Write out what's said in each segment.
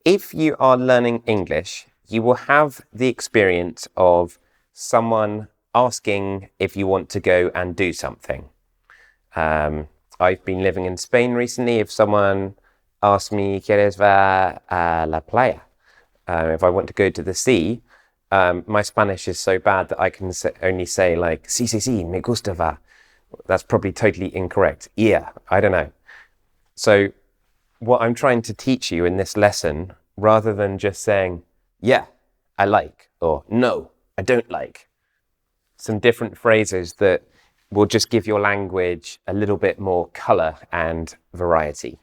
if you are learning English, you will have the experience of someone asking if you want to go and do something. I've been living in Spain recently. If someone asks me, ¿Quieres ver a la playa? If I want to go to the sea, my Spanish is so bad that I can only say like, sí, sí, sí, me gusta va. That's probably totally incorrect. Yeah, I don't know. So what I'm trying to teach you in this lesson, rather than just saying, yeah, I like, or no, I don't like, some different phrases that will just give your language a little bit more color and variety.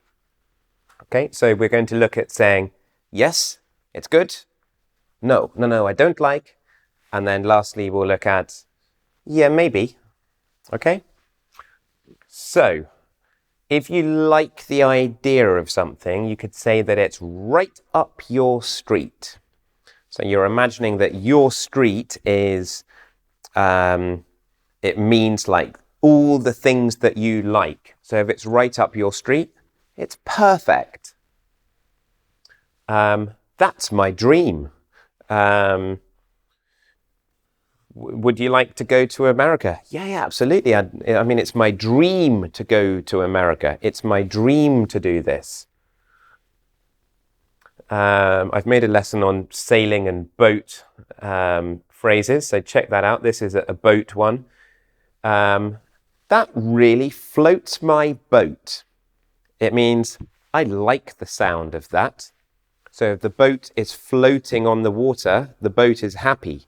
Okay, so we're going to look at saying, yes, it's good. No, I don't like. And then lastly, we'll look at, yeah, maybe. Okay? So, if you like the idea of something, you could say that it's right up your street. So you're imagining that your street is, it means like all the things that you like. So if it's right up your street, it's perfect. That's my dream. Would you like to go to America? Yeah, absolutely. I mean, it's my dream to go to America. It's my dream to do this. I've made a lesson on sailing and boat phrases, so check that out. This is a boat one. That really floats my boat. It means I like the sound of that. So if the boat is floating on the water, the boat is happy.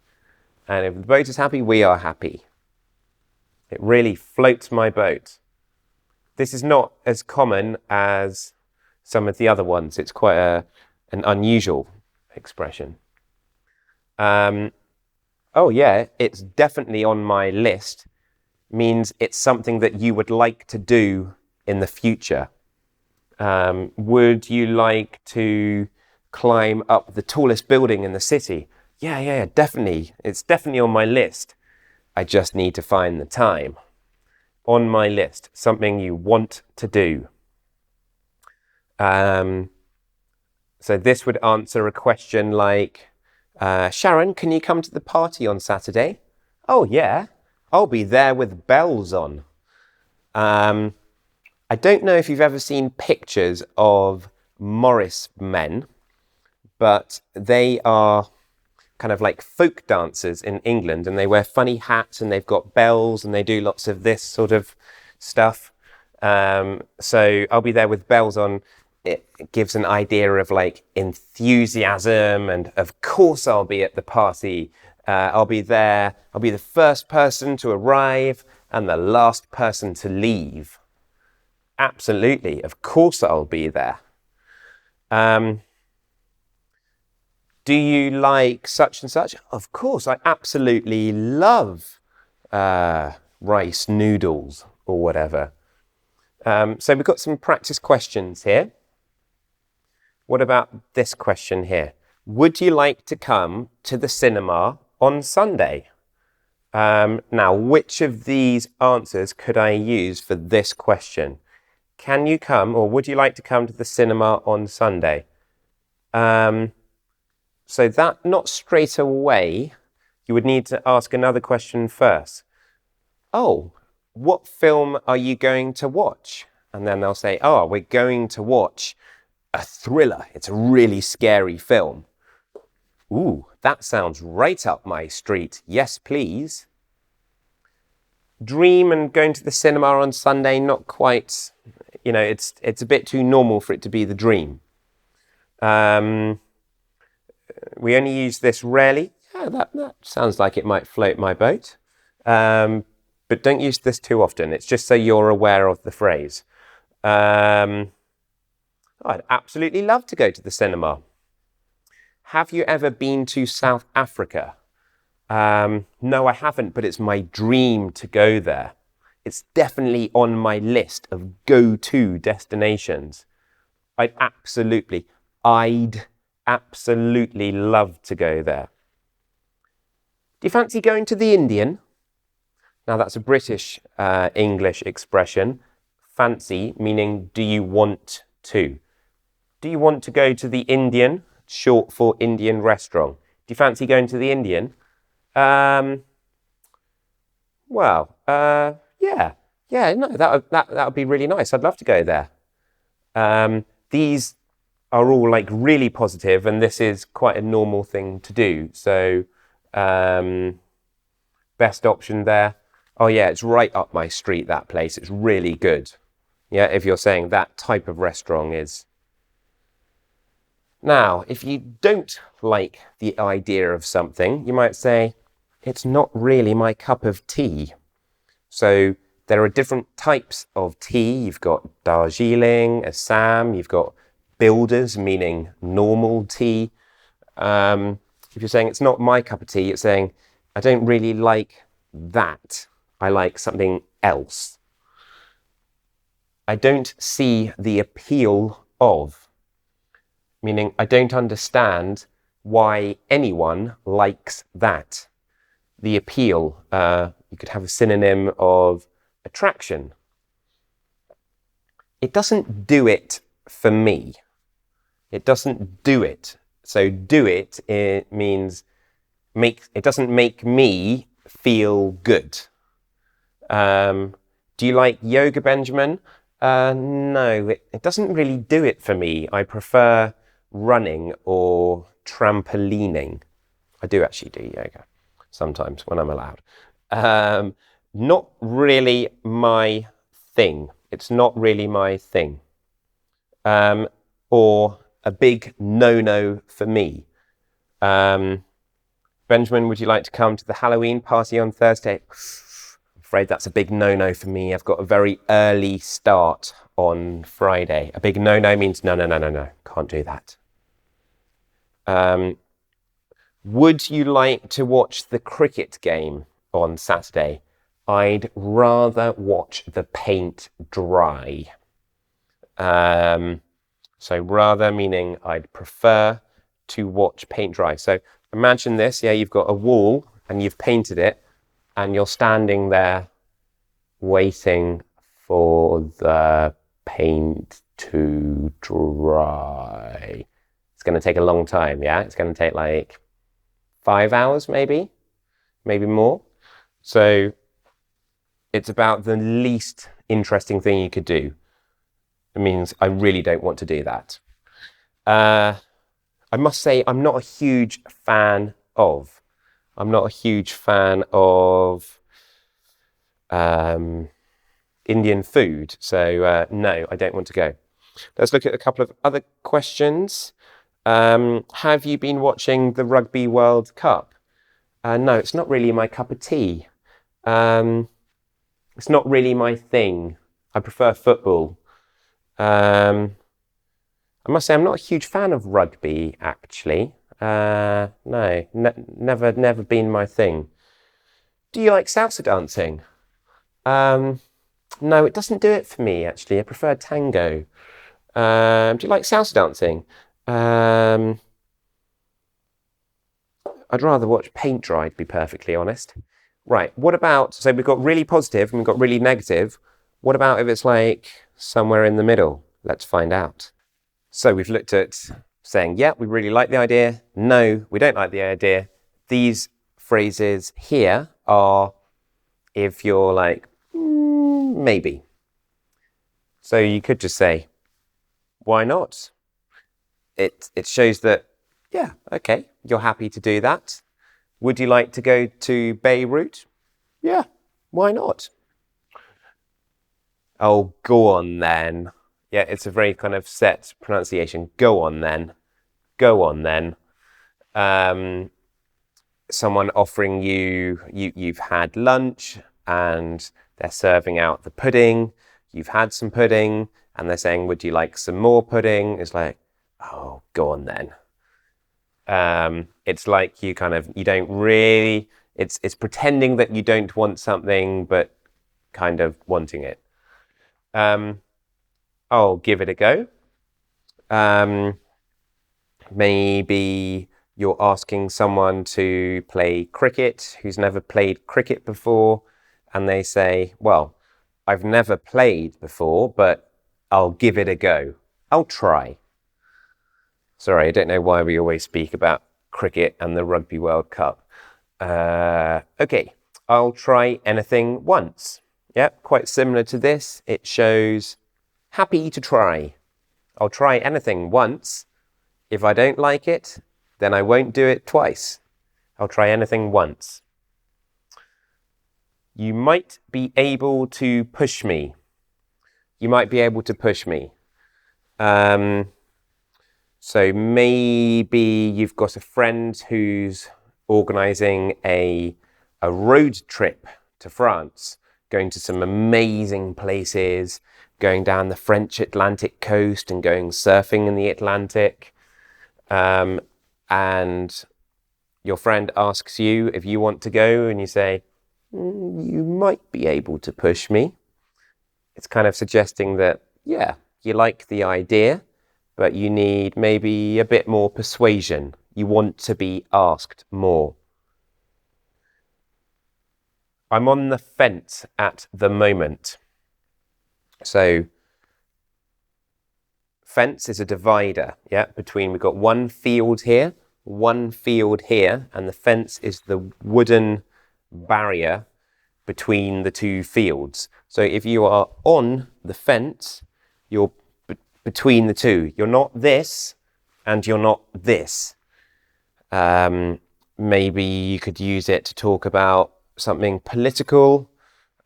And if the boat is happy, we are happy. It really floats my boat. This is not as common as some of the other ones. It's quite an unusual expression. Oh yeah, it's definitely on my list. Means it's something that you would like to do in the future. Would you like to climb up the tallest building in the city? Yeah, definitely. It's definitely on my list. I just need to find the time. On my list, something you want to do. So this would answer a question like, Sharon, can you come to the party on Saturday? Oh yeah, I'll be there with bells on. I don't know if you've ever seen pictures of Morris men, but they are kind of like folk dancers in England, and they wear funny hats and they've got bells and they do lots of this sort of stuff. So I'll be there with bells on. It gives an idea of like enthusiasm, and of course I'll be at the party. I'll be there. I'll be the first person to arrive and the last person to leave. Absolutely. Of course I'll be there. Do you like such and such? Of course, I absolutely love rice noodles or whatever. So we've got some practice questions here. What about this question here? Would you like to come to the cinema on Sunday? Now, which of these answers could I use for this question? Can you come, or would you like to come to the cinema on Sunday? So that, not straight away, you would need to ask another question first. Oh, what film are you going to watch? And then they'll say, oh, we're going to watch a thriller. It's a really scary film. Ooh, that sounds right up my street. Yes, please. Dream and going to the cinema on Sunday, not quite, it's a bit too normal for it to be the dream. We only use this rarely. Yeah, that sounds like it might float my boat. But don't use this too often. It's just so you're aware of the phrase. I'd absolutely love to go to the cinema. Have you ever been to South Africa? No, I haven't, but it's my dream to go there. It's definitely on my list of go-to destinations. I'd absolutely love to go there. Do you fancy going to the Indian? Now that's a British English expression. Fancy meaning do you want to? Do you want to go to the Indian, short for Indian restaurant? Do you fancy going to the Indian? Yeah, no, that would be really nice. I'd love to go there. These are all like really positive, and this is quite a normal thing to do. So, best option there. Oh yeah, it's right up my street, that place. It's really good. Yeah, if you're saying that type of restaurant is. Now, if you don't like the idea of something, you might say, it's not really my cup of tea. So there are different types of tea. You've got Darjeeling, Assam, you've got builders, meaning normal tea. If you're saying it's not my cup of tea, it's saying, I don't really like that. I like something else. I don't see the appeal of, meaning I don't understand why anyone likes that. The appeal, you could have a synonym of attraction. It doesn't do it for me. It doesn't do it. So do it, it means it doesn't make me feel good. Do you like yoga, Benjamin? No, it doesn't really do it for me. I prefer running or trampolining. I do actually do yoga sometimes when I'm allowed. Not really my thing. It's not really my thing. Or a big no-no for me. Benjamin, would you like to come to the Halloween party on Thursday? I'm afraid that's a big no-no for me. I've got a very early start on Friday. A big no-no means no, can't do that. Would you like to watch the cricket game on Saturday? I'd rather watch the paint dry. So rather meaning I'd prefer to watch paint dry. So imagine this, yeah, you've got a wall and you've painted it and you're standing there waiting for the paint to dry. It's going to take a long time, yeah? It's going to take like 5 hours maybe more. So it's about the least interesting thing you could do. It means I really don't want to do that. I must say I'm not a huge fan of Indian food. So no, I don't want to go. Let's look at a couple of other questions. Have you been watching the Rugby World Cup? No, it's not really my cup of tea. It's not really my thing. I prefer football. I must say I'm not a huge fan of rugby, actually. No, never been my thing. Do you like salsa dancing? No, it doesn't do it for me, actually. I prefer tango. Do you like salsa dancing? I'd rather watch paint dry, to be perfectly honest. Right, what about, so we've got really positive and we've got really negative. What about if it's like somewhere in the middle? Let's find out. So we've looked at saying, yeah, we really like the idea. No, we don't like the idea. These phrases here are if you're like, maybe. So you could just say, why not? It shows that, yeah, okay, you're happy to do that. Would you like to go to Beirut? Yeah, why not? Oh, go on then. Yeah, it's a very kind of set pronunciation. Go on then. Go on then. Someone offering you've had lunch and they're serving out the pudding. You've had some pudding and they're saying, would you like some more pudding? It's like, oh, go on then. It's like you don't really, it's pretending that you don't want something, but kind of wanting it. I'll give it a go. Maybe you're asking someone to play cricket who's never played cricket before, and they say, well, I've never played before, but I'll give it a go. I'll try. Sorry, I don't know why we always speak about cricket and the Rugby World Cup. Okay, I'll try anything once. Yep, quite similar to this. It shows happy to try. I'll try anything once. If I don't like it, then I won't do it twice. I'll try anything once. You might be able to push me. You might be able to push me. So maybe you've got a friend who's organising a road trip to France, going to some amazing places, going down the French Atlantic coast and going surfing in the Atlantic. And your friend asks you if you want to go and you say, you might be able to push me. It's kind of suggesting that, yeah, you like the idea, but you need maybe a bit more persuasion. You want to be asked more. I'm on the fence at the moment. So fence is a divider, yeah, between, we've got one field here, and the fence is the wooden barrier between the two fields. So if you are on the fence, you're between the two. You're not this and you're not this. Maybe you could use it to talk about something political.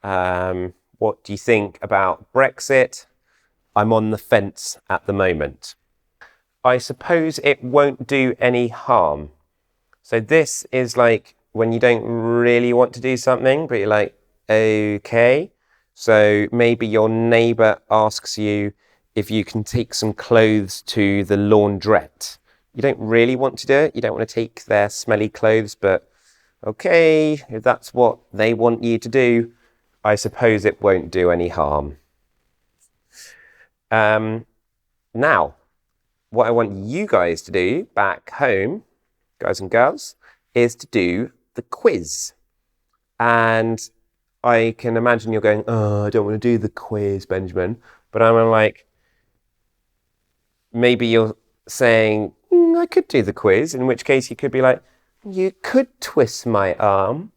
What do you think about Brexit? I'm on the fence at the moment. I suppose it won't do any harm. So this is like when you don't really want to do something, but you're like, okay. So maybe your neighbour asks you if you can take some clothes to the laundrette. You don't really want to do it. You don't want to take their smelly clothes, but okay, if that's what they want you to do, I suppose it won't do any harm. Now, what I want you guys to do back home, guys and girls, is to do the quiz. And I can imagine you're going, oh, I don't want to do the quiz, Benjamin. But I'm like, maybe you're saying, I could do the quiz, in which case you could be like, you could twist my arm.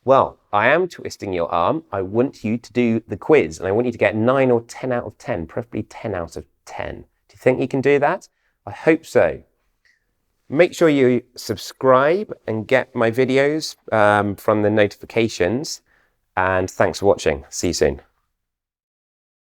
Well, I am twisting your arm. I want you to do the quiz, and I want you to get 9 or 10 out of 10, preferably 10 out of 10. Do you think you can do that? I hope so. Make sure you subscribe and get my videos from the notifications. And thanks for watching. See you soon.